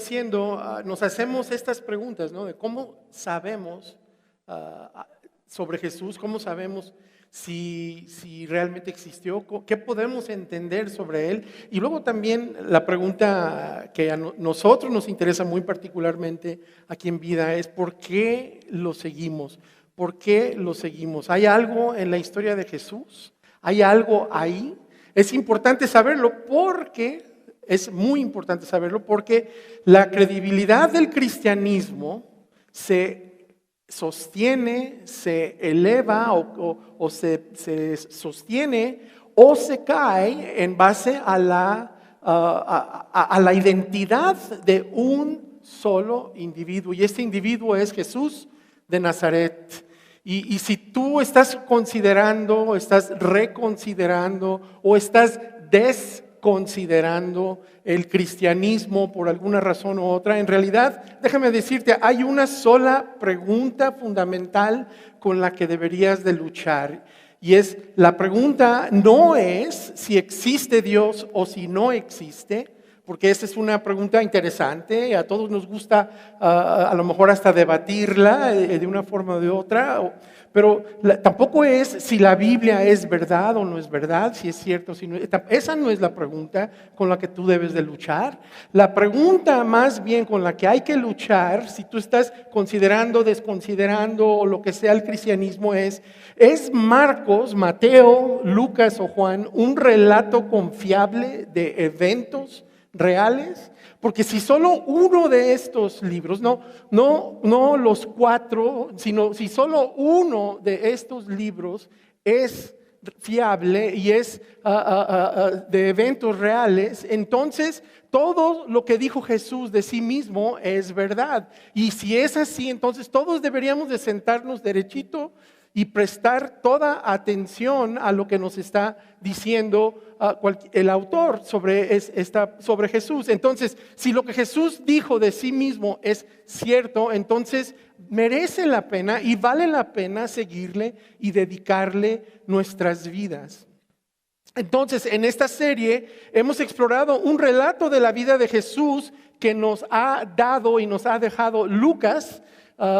diciendo, nos hacemos estas preguntas, ¿no? De cómo sabemos sobre Jesús, cómo sabemos si realmente existió, qué podemos entender sobre Él. Y luego también la pregunta que a nosotros nos interesa muy particularmente aquí en Vida es ¿por qué lo seguimos? ¿Por qué lo seguimos? ¿Hay algo en la historia de Jesús? ¿Hay algo ahí? Es importante saberlo porque, es muy importante saberlo porque la credibilidad del cristianismo se sostiene, se eleva o se sostiene o se cae en base a la identidad de un solo individuo. Y este individuo es Jesús de Nazaret. Y si tú estás considerando, estás reconsiderando o estás desconsiderando el cristianismo por alguna razón u otra, en realidad, déjame decirte, hay una sola pregunta fundamental con la que deberías de luchar. Y es, la pregunta no es si existe Dios o si no existe, porque esa es una pregunta interesante, a todos nos gusta a lo mejor hasta debatirla de una forma o de otra, pero tampoco es si la Biblia es verdad o no es verdad, si es cierto, si no, esa no es la pregunta con la que tú debes de luchar. La pregunta más bien con la que hay que luchar, si tú estás considerando, desconsiderando o lo que sea el cristianismo ¿es Marcos, Mateo, Lucas o Juan un relato confiable de eventos reales? Porque si solo uno de estos libros, no los cuatro, sino si solo uno de estos libros es fiable y es de eventos reales, entonces todo lo que dijo Jesús de sí mismo es verdad. Y si es así, entonces todos deberíamos de sentarnos derechito y prestar toda atención a lo que nos está diciendo el autor sobre Jesús. Entonces, si lo que Jesús dijo de sí mismo es cierto, entonces merece la pena y vale la pena seguirle y dedicarle nuestras vidas. Entonces, en esta serie hemos explorado un relato de la vida de Jesús que nos ha dado y nos ha dejado Lucas.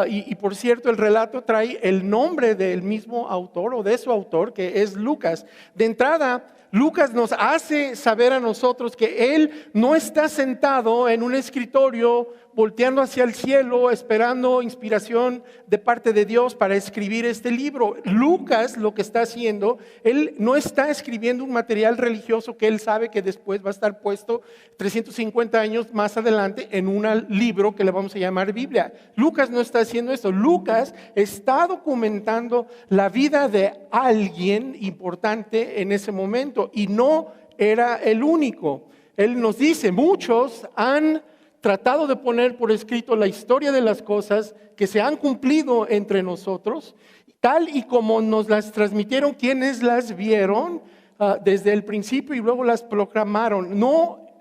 Y por cierto, el relato trae el nombre del mismo autor o de su autor, que es Lucas. De entrada, Lucas nos hace saber a nosotros que él no está sentado en un escritorio volteando hacia el cielo esperando inspiración de parte de Dios para escribir este libro. Lucas lo que está haciendo, él no está escribiendo un material religioso que él sabe que después va a estar puesto 350 años más adelante en un libro que le vamos a llamar Biblia. Lucas no está haciendo esto. Lucas está documentando la vida de alguien importante en ese momento y no era el único. Él nos dice, muchos han tratado de poner por escrito la historia de las cosas que se han cumplido entre nosotros, tal y como nos las transmitieron quienes las vieron desde el principio y luego las proclamaron.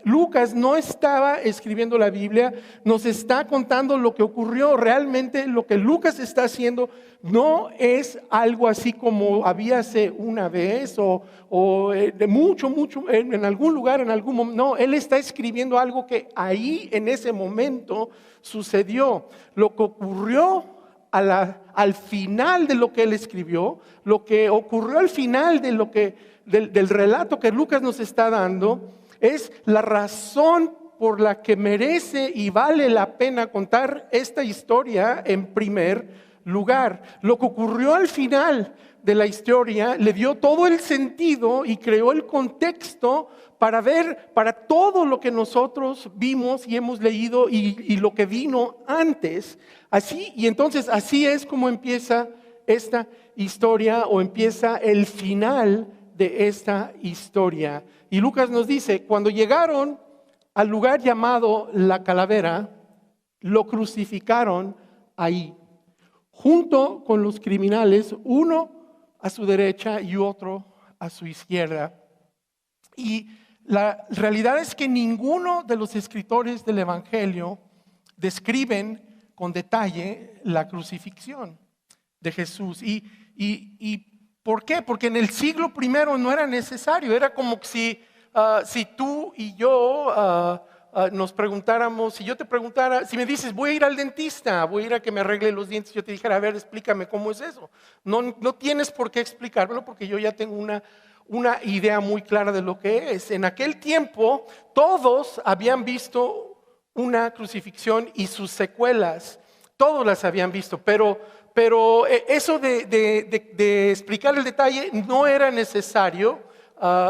Lucas no estaba escribiendo la Biblia, nos está contando lo que ocurrió. Realmente lo que Lucas está haciendo no es algo así como habíase una vez o de mucho, en algún lugar, en algún momento. No, él está escribiendo algo que ahí en ese momento sucedió. Lo que ocurrió al final de lo que él escribió, lo que ocurrió al final del relato que Lucas nos está dando, es la razón por la que merece y vale la pena contar esta historia en primer lugar. Lo que ocurrió al final de la historia le dio todo el sentido y creó el contexto para todo lo que nosotros vimos y hemos leído y lo que vino antes. Y entonces así es como empieza esta historia o empieza el final de esta historia. Y Lucas nos dice, cuando llegaron al lugar llamado La Calavera, lo crucificaron ahí, junto con los criminales, uno a su derecha y otro a su izquierda. Y la realidad es que ninguno de los escritores del Evangelio describen con detalle la crucifixión de Jesús. ¿Y por qué? Porque en el siglo I no era necesario. Era como si tú y yo nos preguntáramos, si yo te preguntara, si me dices, voy a ir al dentista, voy a ir a que me arregle los dientes, yo te dijera, a ver, explícame cómo es eso. No tienes por qué explicármelo porque yo ya tengo una idea muy clara de lo que es. En aquel tiempo, todos habían visto una crucifixión y sus secuelas. Todos las habían visto, pero eso de explicar el detalle no era necesario,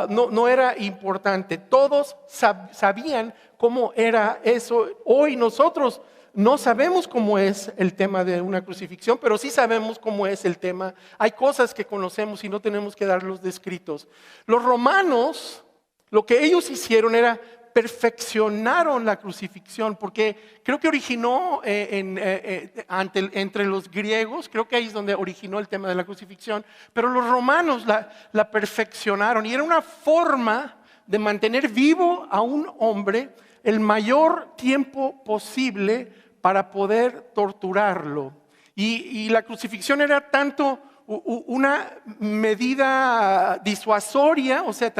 no era importante. Todos sabían cómo era eso. Hoy nosotros no sabemos cómo es el tema de una crucifixión, pero sí sabemos cómo es el tema. Hay cosas que conocemos y no tenemos que darlos descritos. Los romanos, lo que ellos hicieron era perfeccionaron la crucifixión, porque creo que originó entre los griegos, creo que ahí es donde originó el tema de la crucifixión, pero los romanos la perfeccionaron y era una forma de mantener vivo a un hombre el mayor tiempo posible para poder torturarlo. Y la crucifixión era tanto una medida disuasoria, o sea,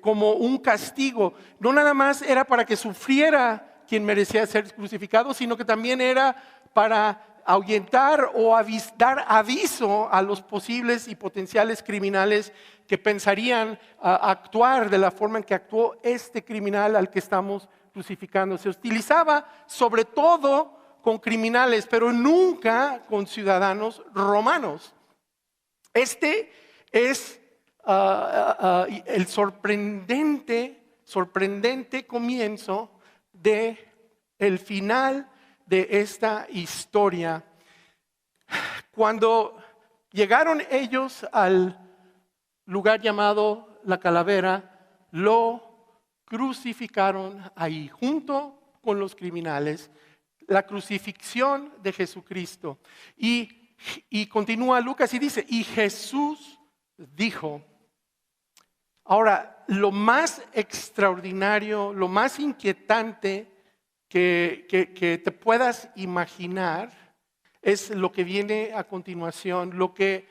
como un castigo. No nada más era para que sufriera quien merecía ser crucificado, sino que también era para ahuyentar o dar aviso a los posibles y potenciales criminales que pensarían actuar de la forma en que actuó este criminal al que estamos crucificando. Se utilizaba sobre todo con criminales, pero nunca con ciudadanos romanos. Este es el sorprendente comienzo del final de esta historia. Cuando llegaron ellos al lugar llamado La Calavera, lo crucificaron ahí, junto con los criminales. La crucifixión de Jesucristo. Y continúa Lucas y dice, y Jesús dijo. Ahora, lo más extraordinario, lo más inquietante que te puedas imaginar es lo que viene a continuación, lo que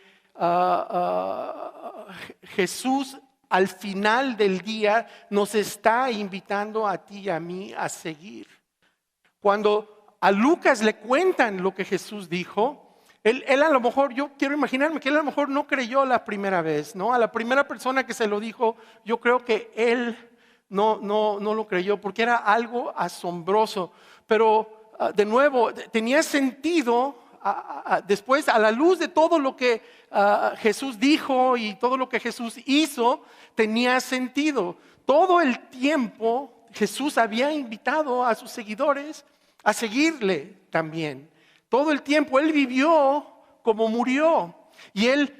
Jesús al final del día nos está invitando a ti y a mí a seguir. Cuando a Lucas le cuentan lo que Jesús dijo, él a lo mejor, yo quiero imaginarme que él a lo mejor no creyó la primera vez, ¿no? A la primera persona que se lo dijo, yo creo que él no lo creyó porque era algo asombroso. Pero de nuevo, tenía sentido después a la luz de todo lo que Jesús dijo y todo lo que Jesús hizo, tenía sentido. Todo el tiempo Jesús había invitado a sus seguidores a seguirle también. Todo el tiempo Él vivió como murió. Y Él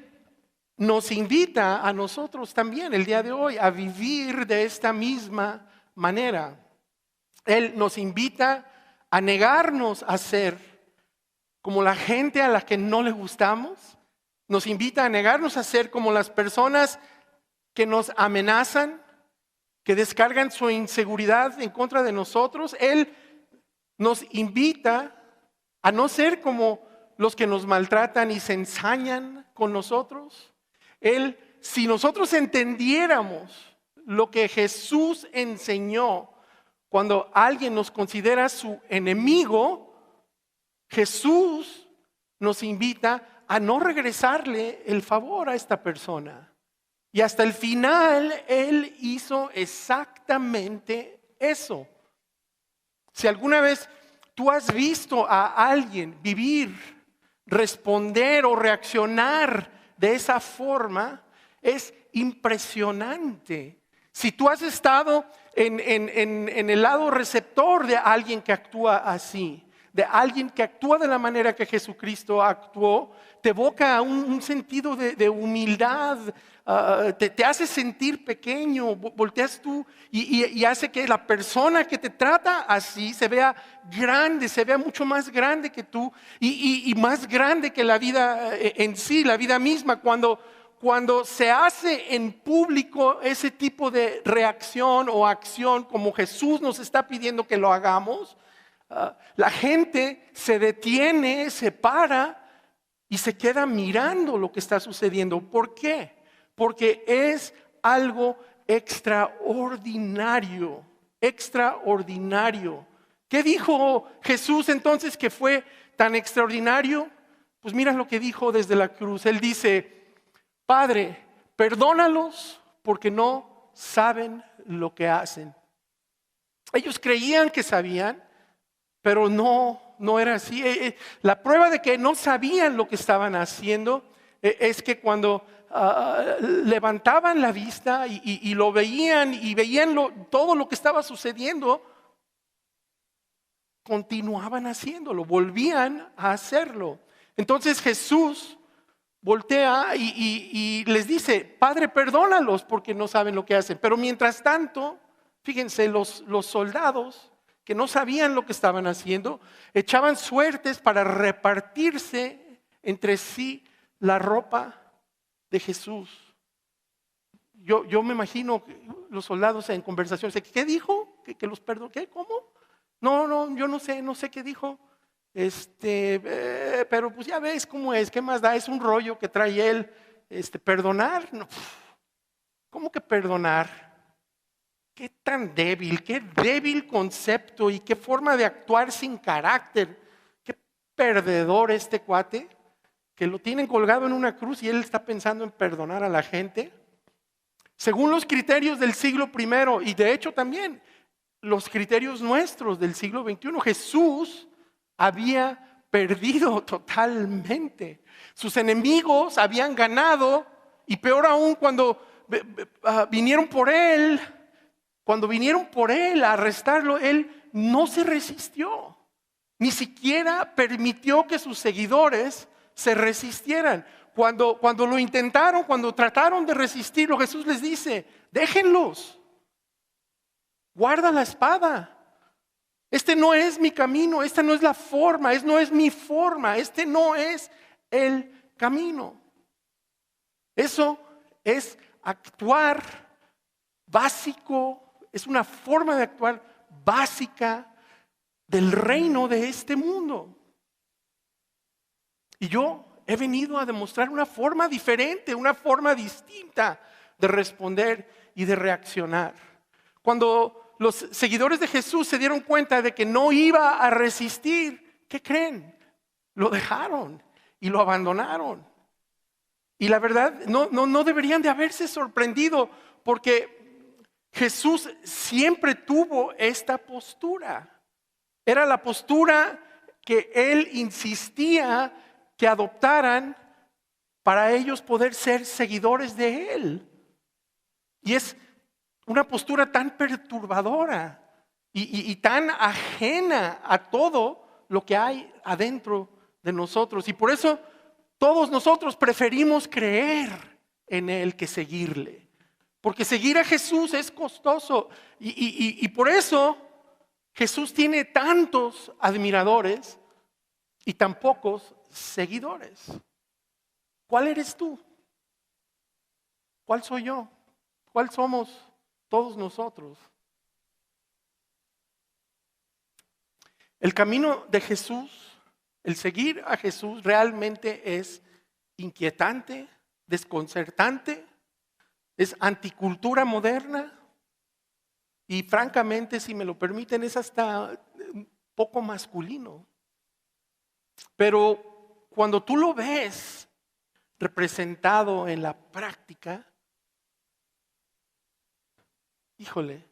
nos invita a nosotros también el día de hoy a vivir de esta misma manera. Él nos invita a negarnos a ser como la gente a la que no le gustamos. Nos invita a negarnos a ser como las personas que nos amenazan, que descargan su inseguridad en contra de nosotros. Él nos invita a no ser como los que nos maltratan y se ensañan con nosotros. Si nosotros entendiéramos lo que Jesús enseñó cuando alguien nos considera su enemigo, Jesús nos invita a no regresarle el favor a esta persona. Y hasta el final Él hizo exactamente eso. Si alguna vez tú has visto a alguien vivir, responder o reaccionar de esa forma, es impresionante. Si tú has estado en el lado receptor de alguien que actúa así, de alguien que actúa de la manera que Jesucristo actuó, te evoca un sentido de humildad, te hace sentir pequeño, volteas tú y hace que la persona que te trata así se vea grande, se vea mucho más grande que tú y más grande que la vida en sí, la vida misma. Cuando se hace en público ese tipo de reacción o acción como Jesús nos está pidiendo que lo hagamos, la gente se detiene, se para y se queda mirando lo que está sucediendo. ¿Por qué? Porque es algo extraordinario. extraordinario. ¿Qué dijo Jesús entonces que fue tan extraordinario? Pues mira lo que dijo desde la cruz. Él dice: Padre, perdónalos porque no saben lo que hacen. Ellos creían que sabían, pero no era así. La prueba de que no sabían lo que estaban haciendo es que cuando levantaban la vista y lo veían y veían todo lo que estaba sucediendo, continuaban haciéndolo, volvían a hacerlo. Entonces Jesús voltea y les dice: Padre, perdónalos porque no saben lo que hacen. Pero mientras tanto, fíjense, los soldados que no sabían lo que estaban haciendo, echaban suertes para repartirse entre sí la ropa de Jesús. Yo me imagino los soldados en conversaciones: ¿qué dijo? ¿Que los perdonó? ¿Qué? ¿Cómo? No, yo no sé qué dijo. Pero pues ya ves cómo es, ¿qué más da? Es un rollo que trae él. Perdonar, no. ¿Cómo que perdonar? Qué débil concepto y qué forma de actuar sin carácter. Qué perdedor este cuate, que lo tienen colgado en una cruz y él está pensando en perdonar a la gente. Según los criterios del siglo I, y de hecho también los criterios nuestros del siglo XXI, Jesús había perdido totalmente. Sus enemigos habían ganado, y peor aún cuando vinieron por él. Cuando vinieron por él a arrestarlo, él no se resistió. Ni siquiera permitió que sus seguidores se resistieran. Cuando lo intentaron, cuando trataron de resistirlo, Jesús les dice: déjenlos, guarda la espada. Este no es mi camino, esta no es la forma, no es mi forma, este no es el camino. Eso es actuar básico, es una forma de actuar básica del reino de este mundo. Y yo he venido a demostrar una forma diferente, una forma distinta de responder y de reaccionar. Cuando los seguidores de Jesús se dieron cuenta de que no iba a resistir, ¿qué creen? Lo dejaron y lo abandonaron. Y la verdad, no deberían de haberse sorprendido, porque Jesús siempre tuvo esta postura. Era la postura que Él insistía que adoptaran para ellos poder ser seguidores de Él. Y es una postura tan perturbadora y tan ajena a todo lo que hay adentro de nosotros. Y por eso todos nosotros preferimos creer en Él que seguirle. Porque seguir a Jesús es costoso. Y por eso Jesús tiene tantos admiradores y tan pocos seguidores. ¿Cuál eres tú? ¿Cuál soy yo? ¿Cuál somos todos nosotros? El camino de Jesús, el seguir a Jesús, realmente es inquietante, desconcertante, es anticultura moderna y francamente, si me lo permiten, es hasta un poco masculino. Pero cuando tú lo ves representado en la práctica, híjole,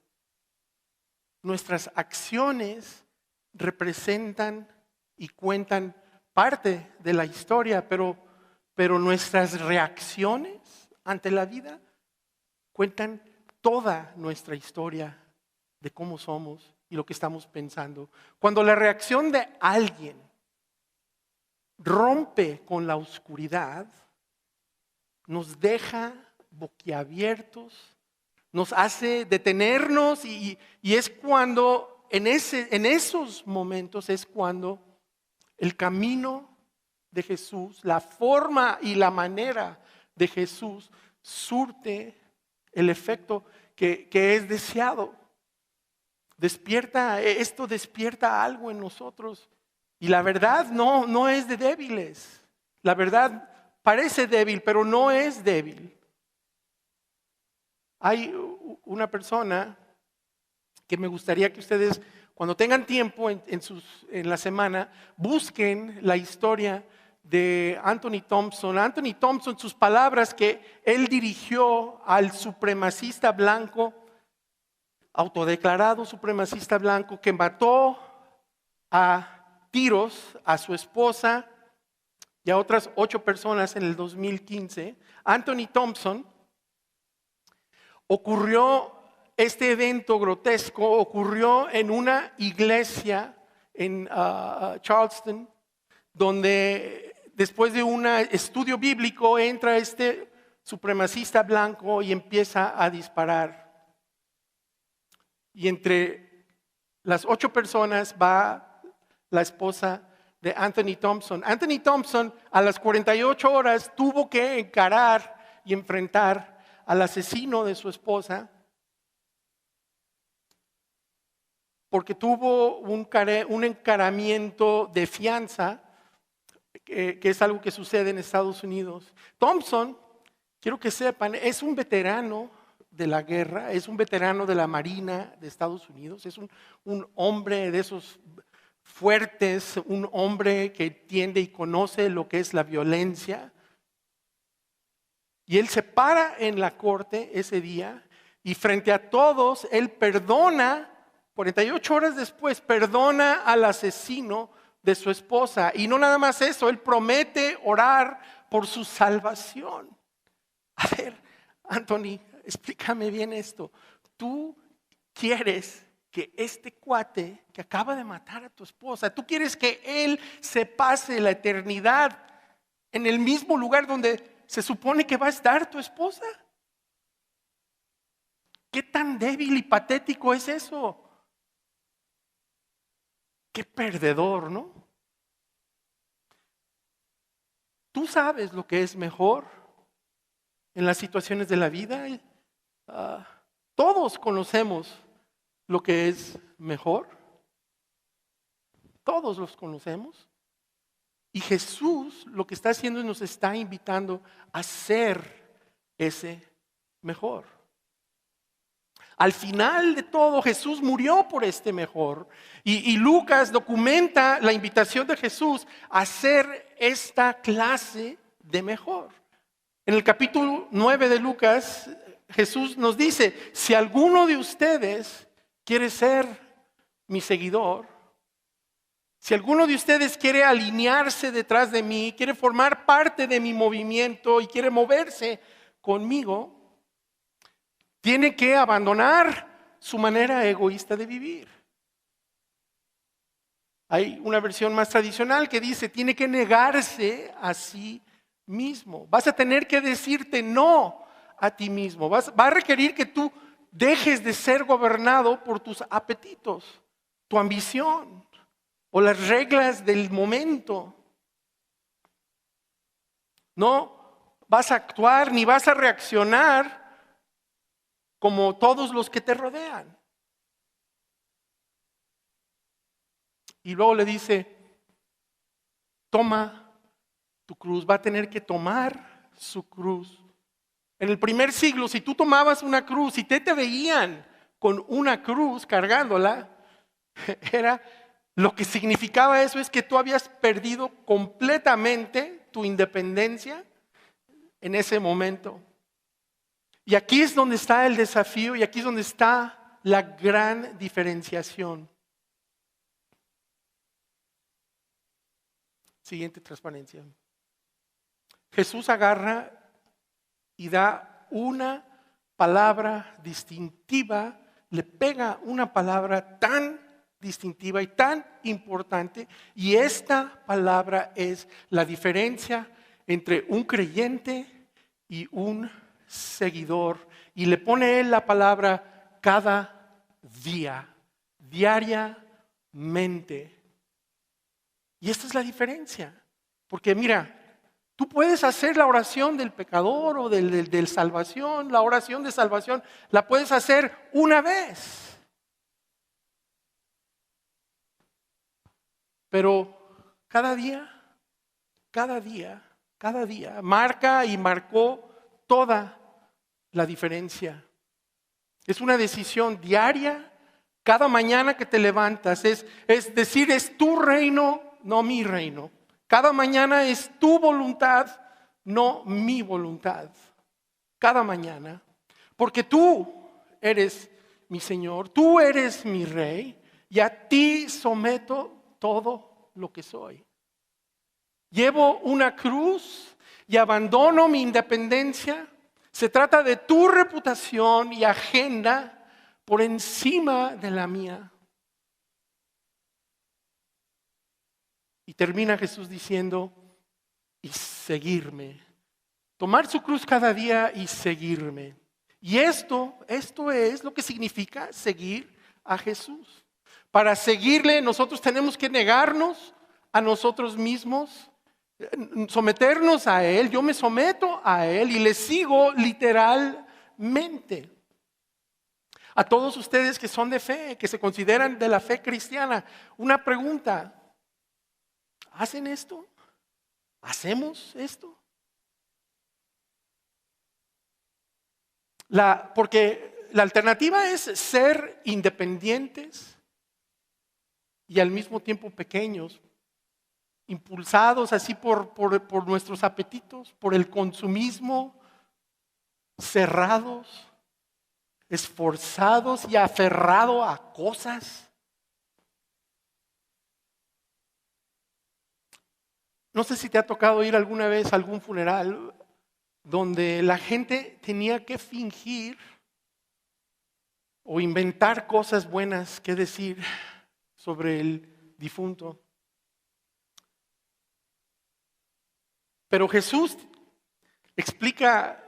nuestras acciones representan y cuentan parte de la historia, pero nuestras reacciones ante la vida cuentan toda nuestra historia de cómo somos y lo que estamos pensando. Cuando la reacción de alguien rompe con la oscuridad, nos deja boquiabiertos, nos hace detenernos y es cuando, en esos momentos es cuando el camino de Jesús, la forma y la manera de Jesús surte el efecto que es deseado. Esto despierta algo en nosotros. Y la verdad no es de débiles. La verdad parece débil, pero no es débil. Hay una persona que me gustaría que ustedes, cuando tengan tiempo en la semana, busquen la historia de Anthony Thompson. Anthony Thompson, sus palabras que él dirigió al supremacista blanco, autodeclarado supremacista blanco, que mató a tiros a su esposa y a otras 8 personas en el 2015. Anthony Thompson, este evento grotesco ocurrió en una iglesia en Charleston, donde después de un estudio bíblico entra este supremacista blanco y empieza a disparar. Y entre las 8 personas va la esposa de Anthony Thompson. Anthony Thompson a las 48 horas tuvo que encarar y enfrentar al asesino de su esposa porque tuvo un encaramiento de fianza, que es algo que sucede en Estados Unidos. Thompson, quiero que sepan, es un veterano de la guerra, es un veterano de la Marina de Estados Unidos, es un hombre de esos fuertes, un hombre que entiende y conoce lo que es la violencia. Y él se para en la corte ese día y frente a todos, él perdona, 48 horas después, perdona al asesino de su esposa. Y no nada más eso, él promete orar por su salvación. A ver, Anthony, explícame bien esto. Tú quieres que este cuate que acaba de matar a tu esposa, tú quieres que él se pase la eternidad en el mismo lugar donde se supone que va a estar tu esposa. ¿Qué tan débil y patético es eso? Qué perdedor, ¿no? Tú sabes lo que es mejor en las situaciones de la vida. Todos conocemos lo que es mejor. Todos los conocemos. Y Jesús lo que está haciendo es nos está invitando a ser ese mejor. Al final de todo, Jesús murió por este mejor. Y Lucas documenta la invitación de Jesús a ser esta clase de mejor. En el capítulo 9 de Lucas, Jesús nos dice, si alguno de ustedes quiere ser mi seguidor, si alguno de ustedes quiere alinearse detrás de mí, quiere formar parte de mi movimiento y quiere moverse conmigo, tiene que abandonar su manera egoísta de vivir. Hay una versión más tradicional que dice, tiene que negarse a sí mismo. Vas a tener que decirte no a ti mismo. Va a requerir que tú dejes de ser gobernado por tus apetitos, tu ambición o las reglas del momento. No vas a actuar ni vas a reaccionar como todos los que te rodean. Y luego le dice, toma tu cruz. Va a tener que tomar su cruz. En el primer siglo, si tú tomabas una cruz y te veían con una cruz cargándola, lo que significaba eso es que tú habías perdido completamente tu independencia en ese momento. Y aquí es donde está el desafío y aquí es donde está la gran diferenciación. Siguiente transparencia. Jesús agarra y da una palabra distintiva, le pega una palabra tan distintiva y tan importante, y esta palabra es la diferencia entre un creyente y un seguidor, y le pone él la palabra cada día, diariamente. Y esta es la diferencia, porque mira, tú puedes hacer la oración del pecador o del salvación, la oración de salvación la puedes hacer una vez, pero cada día marca y marcó toda la diferencia. Es una decisión diaria Cada mañana que te levantas es decir, es tu reino, no mi reino. Cada mañana es tu voluntad, no mi voluntad. Cada mañana. Porque tú eres mi Señor, tú eres mi Rey, y a ti someto todo lo que soy. Llevo una cruz y abandono mi independencia. Se trata de tu reputación y agenda por encima de la mía. Y termina Jesús diciendo, y seguirme. Tomar su cruz cada día y seguirme. Y esto es lo que significa seguir a Jesús. Para seguirle nosotros tenemos que negarnos a nosotros mismos, someternos a Él. Yo me someto a Él y le sigo literalmente. A todos ustedes que son de fe, que se consideran de la fe cristiana, una pregunta: ¿hacen esto? ¿Hacemos esto? Porque la alternativa es ser independientes y al mismo tiempo pequeños, impulsados así por nuestros apetitos, por el consumismo, cerrados, esforzados y aferrados a cosas. No sé si te ha tocado ir alguna vez a algún funeral donde la gente tenía que fingir o inventar cosas buenas que decir sobre el difunto. Pero Jesús explica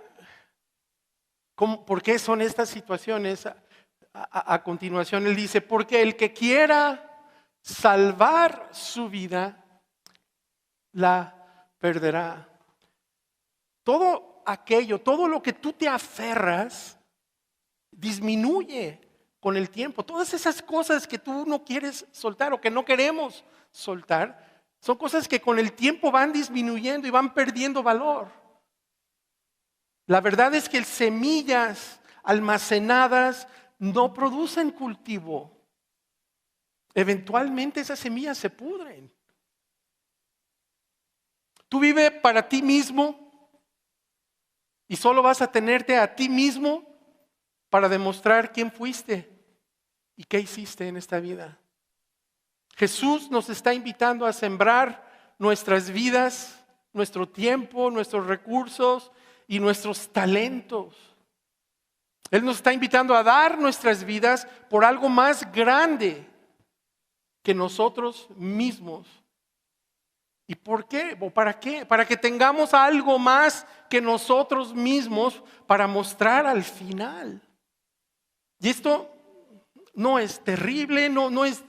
por qué son estas situaciones. A continuación Él dice, porque el que quiera salvar su vida, la perderá. Todo lo que tú te aferras, disminuye con el tiempo. Todas esas cosas que tú no quieres soltar o que no queremos soltar, son cosas que con el tiempo van disminuyendo y van perdiendo valor. La verdad es que semillas almacenadas no producen cultivo. Eventualmente esas semillas se pudren. Tú vives para ti mismo y solo vas a tenerte a ti mismo para demostrar quién fuiste y qué hiciste en esta vida. Jesús nos está invitando a sembrar nuestras vidas, nuestro tiempo, nuestros recursos y nuestros talentos. Él nos está invitando a dar nuestras vidas por algo más grande que nosotros mismos. ¿Y por qué? ¿O para qué? Para que tengamos algo más que nosotros mismos para mostrar al final. Y esto no es terrible, no es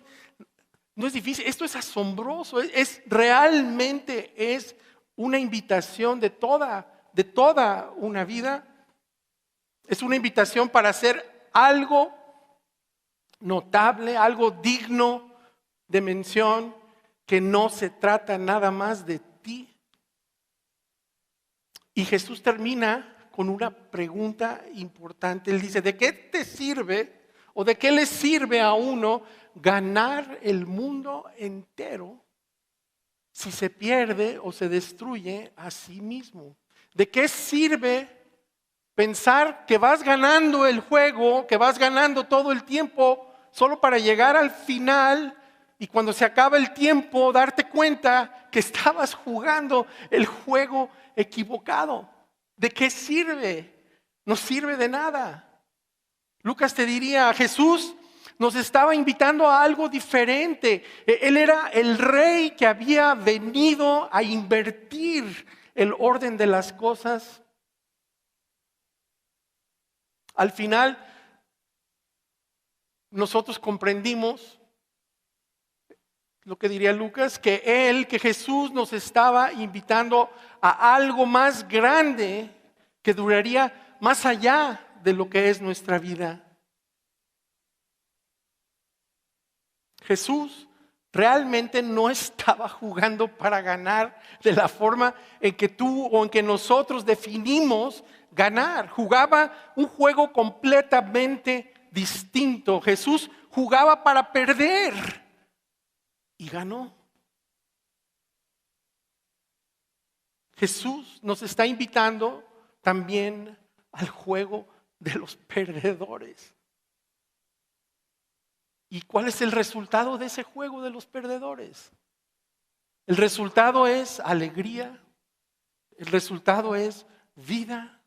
difícil, esto es asombroso, realmente es una invitación de toda una vida. Es una invitación para hacer algo notable, algo digno de mención, que no se trata nada más de ti. Y Jesús termina con una pregunta importante. Él dice, ¿de qué te sirve o de qué le sirve a uno ganar el mundo entero si se pierde o se destruye a sí mismo? ¿De qué sirve pensar que vas ganando el juego, que vas ganando todo el tiempo solo para llegar al final y cuando se acaba el tiempo darte cuenta que estabas jugando el juego equivocado? ¿De qué sirve? No sirve de nada. Lucas te diría, Jesús nos estaba invitando a algo diferente. Él era el rey que había venido a invertir el orden de las cosas. Al final, nosotros comprendimos lo que diría Lucas, que Jesús nos estaba invitando a algo más grande que duraría más allá de lo que es nuestra vida. Jesús realmente no estaba jugando para ganar de la forma en que tú o en que nosotros definimos ganar. Jugaba un juego completamente distinto. Jesús jugaba para perder y ganó. Jesús nos está invitando también al juego de los perdedores. ¿Y cuál es el resultado de ese juego de los perdedores? El resultado es alegría, el resultado es vida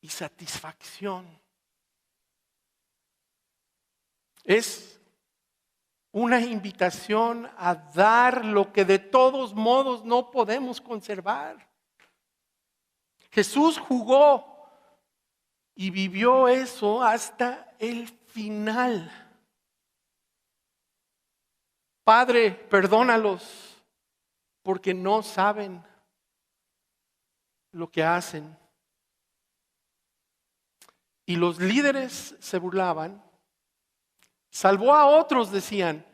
y satisfacción. Es una invitación a dar lo que de todos modos no podemos conservar. Jesús jugó y vivió eso hasta el final. Padre, perdónalos porque no saben lo que hacen. Y los líderes se burlaban. Salvó a otros, decían,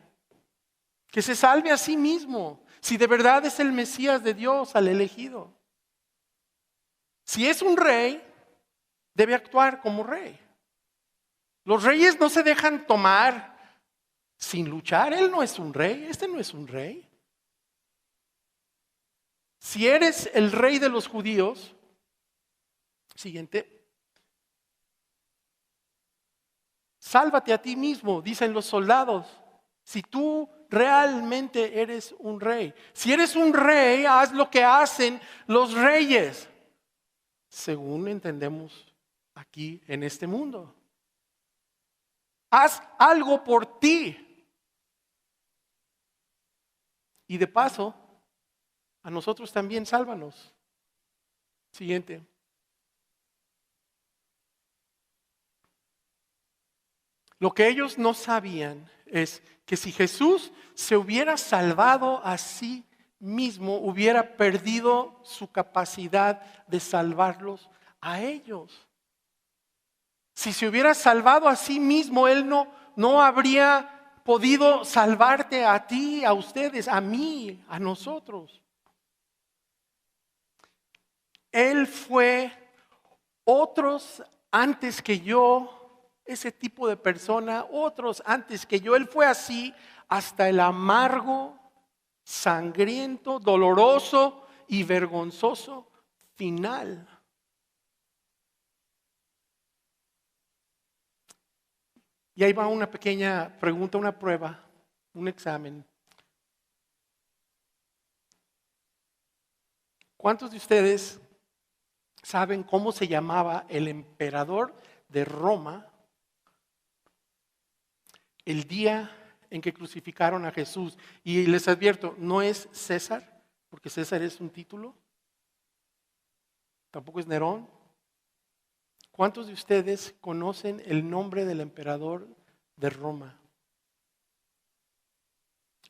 que se salve a sí mismo, si de verdad es el Mesías de Dios, al elegido. Si es un rey, debe actuar como rey. Los reyes no se dejan tomar sin luchar. Él no es un rey, este no es un rey. Si eres el rey de los judíos, siguiente. Sálvate a ti mismo, dicen los soldados, si tú realmente eres un rey. Si eres un rey, haz lo que hacen los reyes, según entendemos aquí en este mundo. Haz algo por ti. Y de paso, a nosotros también sálvanos. Siguiente. Lo que ellos no sabían es que si Jesús se hubiera salvado a sí mismo, hubiera perdido su capacidad de salvarlos a ellos. Si se hubiera salvado a sí mismo, Él no habría podido salvarte a ti, a ustedes, a mí, a nosotros. Él fue otros antes que yo. Ese tipo de persona, otros antes que yo, Él fue así hasta el amargo, sangriento, doloroso y vergonzoso final. Y ahí va una pequeña pregunta, una prueba, un examen. ¿Cuántos de ustedes saben cómo se llamaba el emperador de Roma el día en que crucificaron a Jesús? Y les advierto, no es César, porque César es un título. Tampoco es Nerón. ¿Cuántos de ustedes conocen el nombre del emperador de Roma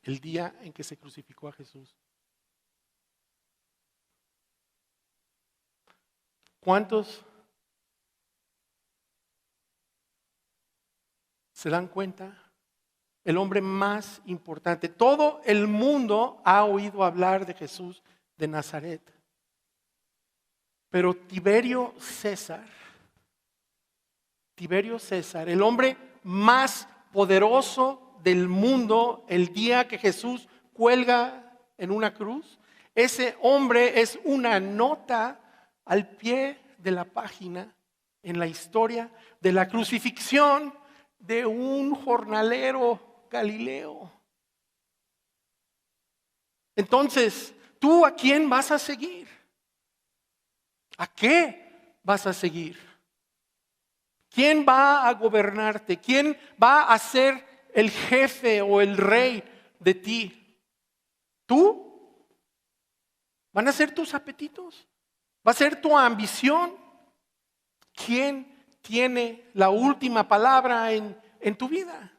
el día en que se crucificó a Jesús? ¿Cuántos se dan cuenta? El hombre más importante. Todo el mundo ha oído hablar de Jesús de Nazaret. Pero Tiberio César, el hombre más poderoso del mundo, el día que Jesús cuelga en una cruz, ese hombre es una nota al pie de la página en la historia de la crucifixión de un jornalero galileo. Entonces, ¿tú a quién vas a seguir? ¿A qué vas a seguir? ¿Quién va a gobernarte? ¿Quién va a ser el jefe o el rey de ti? ¿Tú? ¿Van a ser tus apetitos? ¿Va a ser tu ambición? ¿Quién tiene la última palabra en tu vida?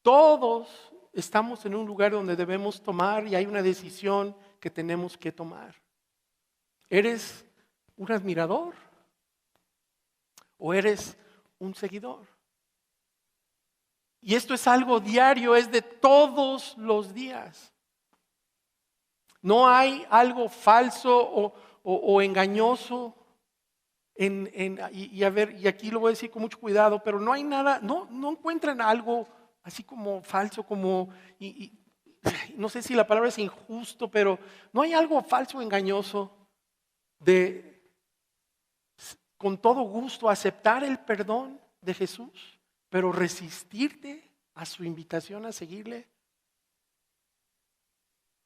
Todos estamos en un lugar donde debemos tomar y hay una decisión que tenemos que tomar. ¿Eres un admirador o eres un seguidor? Y esto es algo diario, es de todos los días. No hay algo falso o engañoso y a ver, y aquí lo voy a decir con mucho cuidado, pero no hay nada, no encuentran algo así como falso, como, no sé si la palabra es injusto, pero no hay algo falso o engañoso de con todo gusto aceptar el perdón de Jesús, pero resistirte a su invitación a seguirle.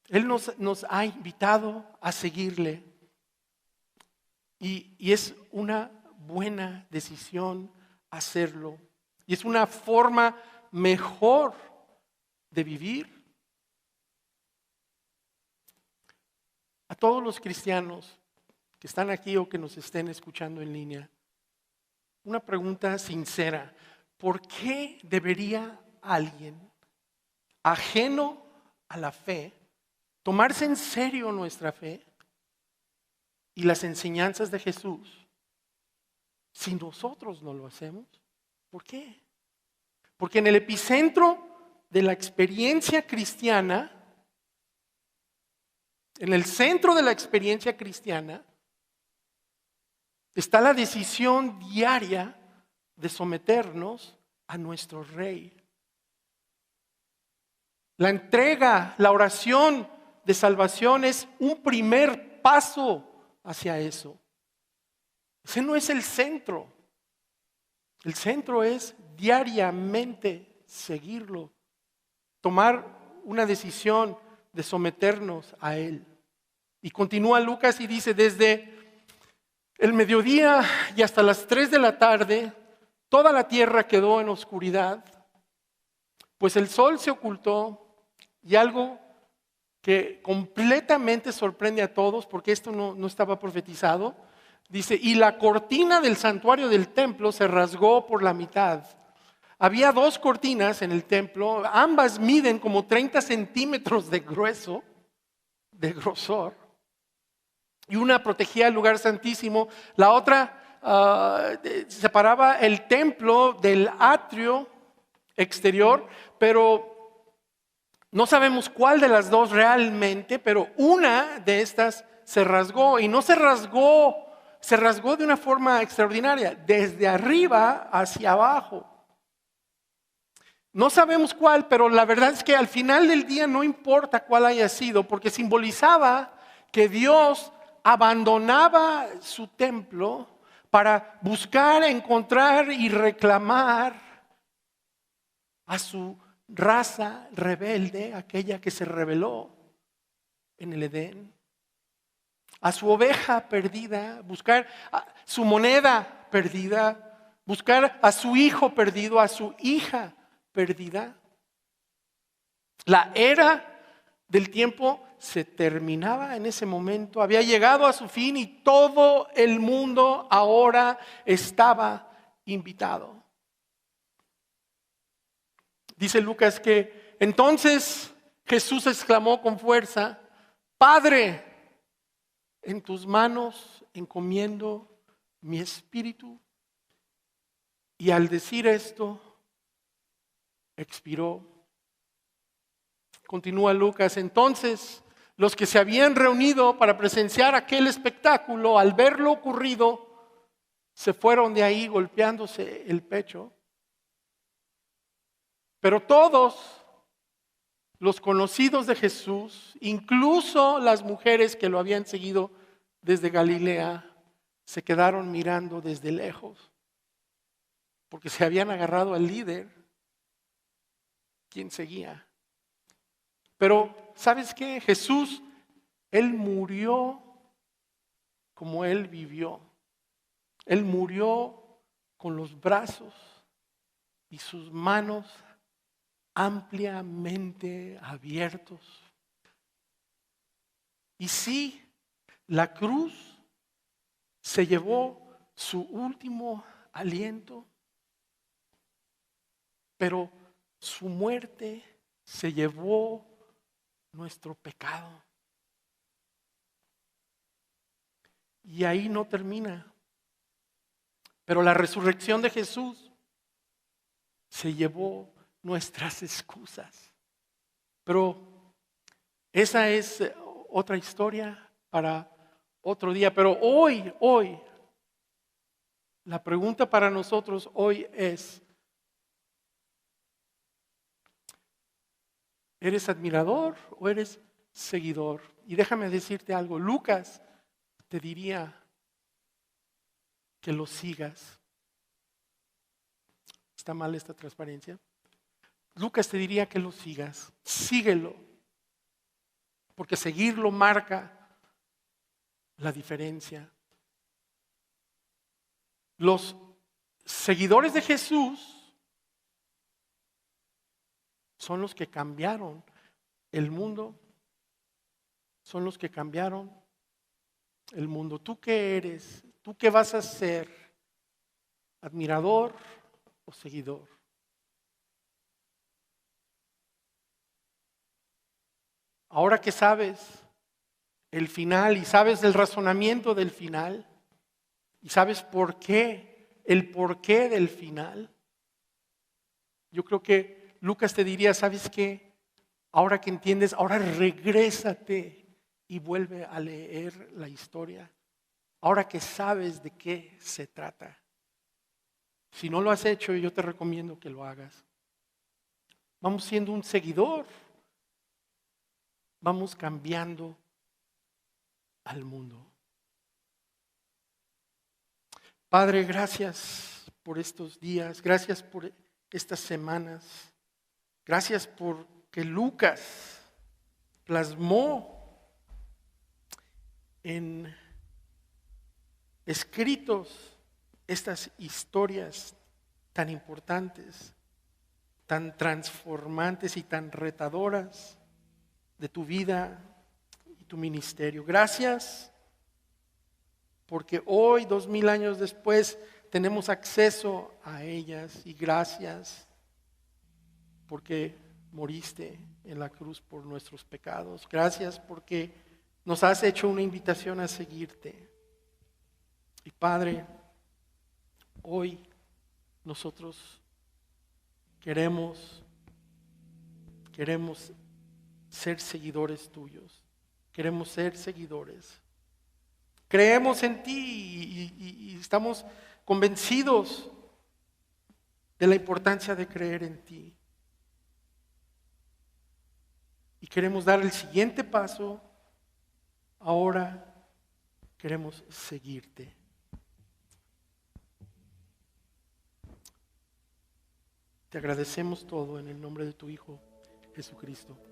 Él nos ha invitado a seguirle y es una buena decisión hacerlo. Y es una forma mejor de vivir. A todos los cristianos que están aquí o que nos estén escuchando en línea, una pregunta sincera: ¿por qué debería alguien ajeno a la fe tomarse en serio nuestra fe y las enseñanzas de Jesús si nosotros no lo hacemos? ¿Por qué? Porque en el epicentro de la experiencia cristiana, en el centro de la experiencia cristiana, está la decisión diaria de someternos a nuestro Rey. La entrega, la oración de salvación es un primer paso hacia eso. Ese no es el centro. El centro es diariamente seguirlo, tomar una decisión de someternos a Él. Y continúa Lucas y dice: desde el mediodía y hasta las 3 de la tarde, toda la tierra quedó en oscuridad, pues el sol se ocultó, y algo que completamente sorprende a todos, porque esto no estaba profetizado, dice: y la cortina del santuario del templo se rasgó por la mitad. Había 2 cortinas en el templo, ambas miden como 30 centímetros de grueso, de grosor, y una protegía el lugar santísimo, la otra separaba el templo del atrio exterior, pero no sabemos cuál de las 2 realmente, pero una de estas se rasgó, y no se rasgó, se rasgó de una forma extraordinaria, desde arriba hacia abajo. No sabemos cuál, pero la verdad es que al final del día no importa cuál haya sido, porque simbolizaba que Dios abandonaba su templo para buscar, encontrar y reclamar a su raza rebelde, aquella que se rebeló en el Edén, a su oveja perdida, buscar a su moneda perdida, buscar a su hijo perdido, a su hija perdida. La era del tiempo se terminaba en ese momento, había llegado a su fin y todo el mundo ahora estaba invitado. Dice Lucas que entonces Jesús exclamó con fuerza: Padre, en tus manos encomiendo mi espíritu. Y al decir esto, expiró. Continúa Lucas: entonces los que se habían reunido para presenciar aquel espectáculo, al ver lo ocurrido, se fueron de ahí golpeándose el pecho. Pero todos los conocidos de Jesús, incluso las mujeres que lo habían seguido desde Galilea, se quedaron mirando desde lejos, porque se habían agarrado al líder, quien seguía. Pero, ¿sabes qué? Jesús, Él murió como Él vivió. Él murió con los brazos y sus manos ampliamente abiertos. Y sí, la cruz se llevó su último aliento, pero su muerte se llevó nuestro pecado. Y ahí no termina. Pero la resurrección de Jesús se llevó nuestras excusas. Pero esa es otra historia para otro día. Pero hoy La pregunta para nosotros hoy es, ¿eres admirador o eres seguidor? Y déjame decirte algo, Lucas te diría que lo sigas. ¿Está mal esta transparencia? Lucas te diría que lo sigas, síguelo, porque seguirlo marca la diferencia. Los seguidores de Jesús son los que cambiaron el mundo, son los que cambiaron el mundo. ¿Tú qué eres? ¿Tú qué vas a ser? ¿Admirador o seguidor? Ahora que sabes el final y sabes el razonamiento del final y sabes por qué, el porqué del final, yo creo que Lucas te diría, ¿sabes qué? Ahora que entiendes, ahora regrésate y vuelve a leer la historia. Ahora que sabes de qué se trata. Si no lo has hecho, yo te recomiendo que lo hagas. Vamos siendo un seguidor. Vamos cambiando al mundo. Padre, gracias por estos días. Gracias por estas semanas. Gracias porque Lucas plasmó en escritos estas historias tan importantes, tan transformantes y tan retadoras de tu vida y tu ministerio. Gracias porque hoy, 2000 años después, tenemos acceso a ellas y gracias porque moriste en la cruz por nuestros pecados. Gracias porque nos has hecho una invitación a seguirte. Y Padre, hoy nosotros queremos ser seguidores tuyos. Queremos ser seguidores. Creemos en ti y estamos convencidos de la importancia de creer en ti. Y queremos dar el siguiente paso. Ahora queremos seguirte. Te agradecemos todo en el nombre de tu Hijo, Jesucristo.